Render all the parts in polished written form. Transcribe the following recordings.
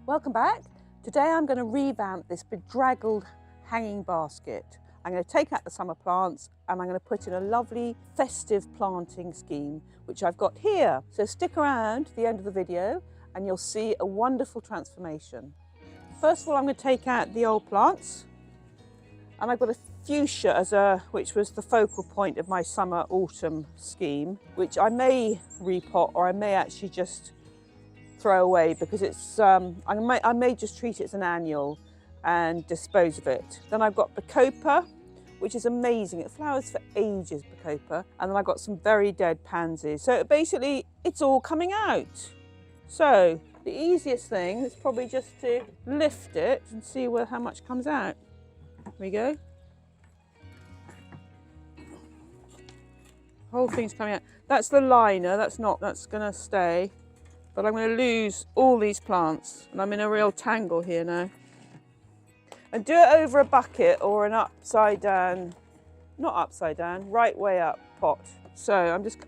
Welcome back. Today I'm going to revamp this bedraggled hanging basket. I'm going to take out the summer plants and I'm going to put in a lovely festive planting scheme, which I've got here. So stick around to the end of the video and you'll see a wonderful transformation. First of all, I'm going to take out the old plants, and I've got a fuchsia which was the focal point of my summer-autumn scheme, which I may repot or I may actually just throw away because it's I may just treat it as an annual and dispose of it. Then I've got bacopa, which is amazing. It flowers for ages, bacopa. And then I've got some very dead pansies. So basically it's all coming out. So the easiest thing is probably just to lift it and see how much comes out. There we go. Whole thing's coming out. That's the liner, that's gonna stay. But I'm going to lose all these plants and I'm in a real tangle here now. And do it over a bucket or an upside down, not upside down, right way up pot. So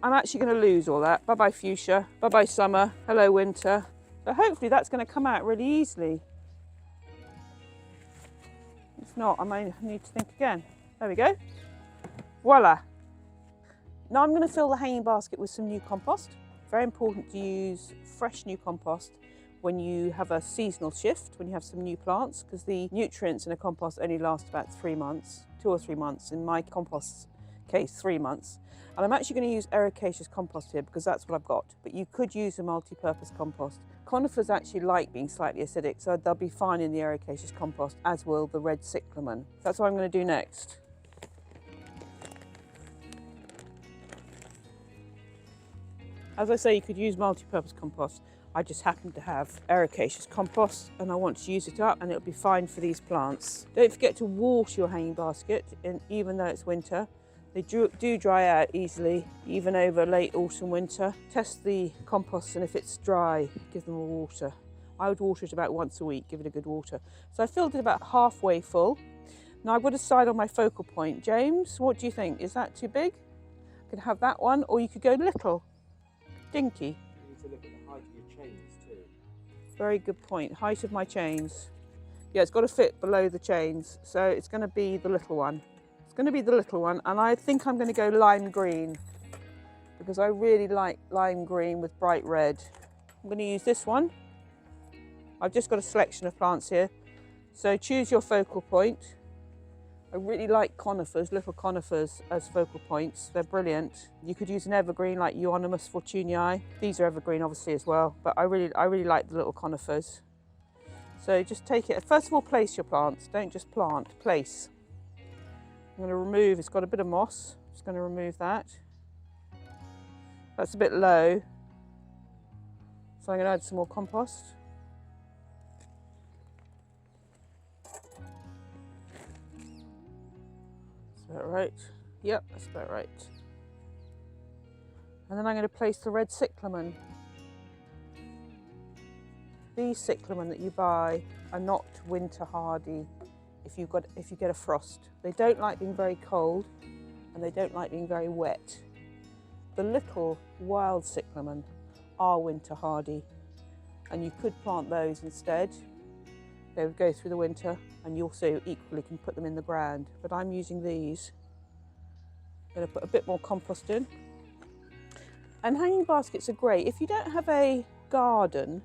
I'm actually going to lose all that. Bye-bye fuchsia, bye-bye summer, hello winter. So hopefully that's going to come out really easily. If not, I may need to think again. There we go. Voila. Now I'm going to fill the hanging basket with some new compost. Very important to use fresh new compost when you have a seasonal shift, when you have some new plants, because the nutrients in a compost only last about 3 months, 2 or 3 months. In my compost's case, 3 months. And I'm actually going to use ericaceous compost here because that's what I've got. But you could use a multi-purpose compost. Conifers actually like being slightly acidic, so they'll be fine in the ericaceous compost, as will the red cyclamen. That's what I'm going to do next. As I say, you could use multi-purpose compost. I just happen to have ericaceous compost and I want to use it up and it'll be fine for these plants. Don't forget to water your hanging basket, and even though it's winter. They do dry out easily, even over late autumn, winter. Test the compost and if it's dry, give them a water. I would water it about once a week, give it a good water. So I filled it about halfway full. Now I've got to decide on my focal point. James, what do you think? Is that too big? I could have that one, or you could go little. Dinky. You need to look at the height of your chains too. Very good point. Height of my chains. Yeah, it's got to fit below the chains. So it's going to be the little one. It's going to be the little one. And I think I'm going to go lime green because I really like lime green with bright red. I'm going to use this one. I've just got a selection of plants here. So choose your focal point. I really like conifers, little conifers as focal points. They're brilliant. You could use an evergreen like Euonymus fortunii. These are evergreen obviously as well, but I really like the little conifers. So just take it. First of all, place your plants. Don't just plant, place. I'm going to remove, it's got a bit of moss. Just going to remove that. That's a bit low. So I'm going to add some more compost. Is that right? Yep, that's about right. And then I'm going to place the red cyclamen. These cyclamen that you buy are not winter hardy if you get a frost. They don't like being very cold and they don't like being very wet. The little wild cyclamen are winter hardy and you could plant those instead. They would go through the winter, and you also equally can put them in the ground. But I'm using these. I'm going to put a bit more compost in. And hanging baskets are great. If you don't have a garden,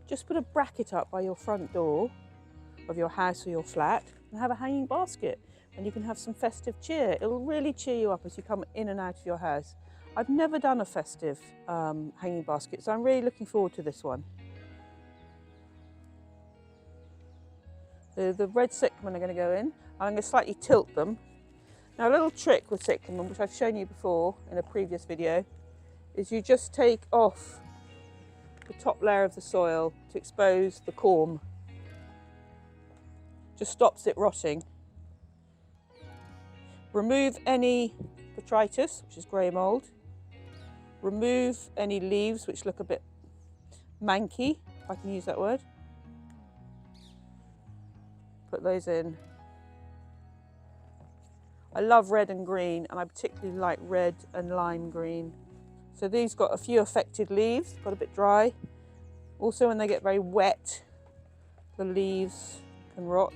just put a bracket up by your front door of your house or your flat and have a hanging basket. And you can have some festive cheer. It'll really cheer you up as you come in and out of your house. I've never done a festive hanging basket, so I'm really looking forward to this one. The red cyclamen are going to go in. I'm going to slightly tilt them. Now a little trick with cyclamen, which I've shown you before in a previous video, is you just take off the top layer of the soil to expose the corm. Just stops it rotting. Remove any botrytis, which is grey mould. Remove any leaves which look a bit manky, if I can use that word. Put those in. I love red and green, and I particularly like red and lime green. So these got a few affected leaves, got a bit dry. Also, when they get very wet, the leaves can rot,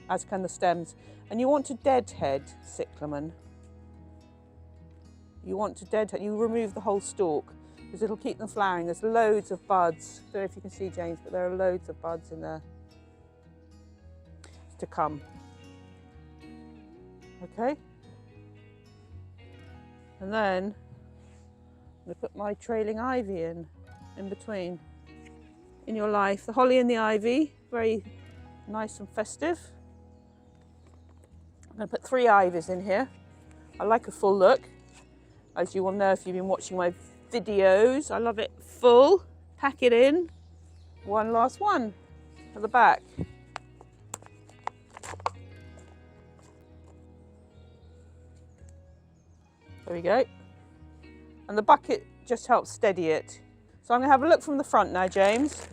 as can the stems. And you want to deadhead cyclamen. You want to deadhead, you remove the whole stalk because it'll keep them flowering. There's loads of buds. I don't know if you can see, James, but there are loads of buds in there to come. Okay. And then I'm going to put my trailing ivy in between. In your life, the holly and the ivy, very nice and festive. I'm going to put 3 ivies in here. I like a full look, as you will know if you've been watching my videos. I love it full. Pack it in. One last one at the back. There we go. And the bucket just helps steady it. So I'm going to have a look from the front now, James,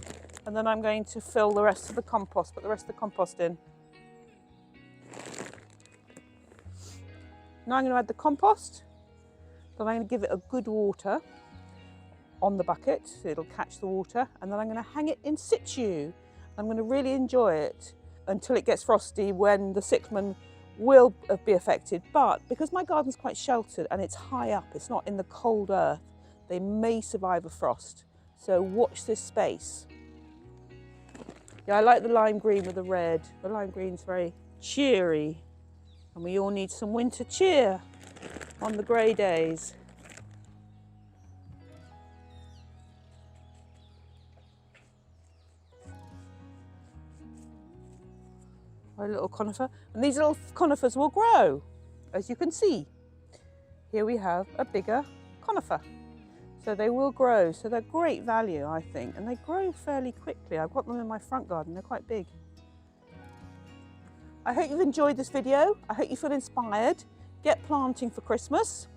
and then I'm going to fill the rest of the compost, put the rest of the compost in. Now I'm going to add the compost, then I'm going to give it a good water on the bucket, so it'll catch the water, and then I'm going to hang it in situ. I'm going to really enjoy it until it gets frosty, when the cyclamen will be affected. But because my garden's quite sheltered and it's high up, it's not in the cold earth, they may survive a frost. So watch this space. Yeah, I like the lime green with the red. The lime green's very cheery, and we all need some winter cheer on the grey days. My little conifer, and these little conifers will grow, as you can see. Here we have a bigger conifer. So they will grow, so they're great value, I think, and they grow fairly quickly. I've got them in my front garden, they're quite big. I hope you've enjoyed this video. I hope you feel inspired. Get planting for Christmas.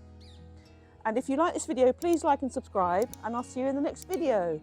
And if you like this video, please like and subscribe, and I'll see you in the next video.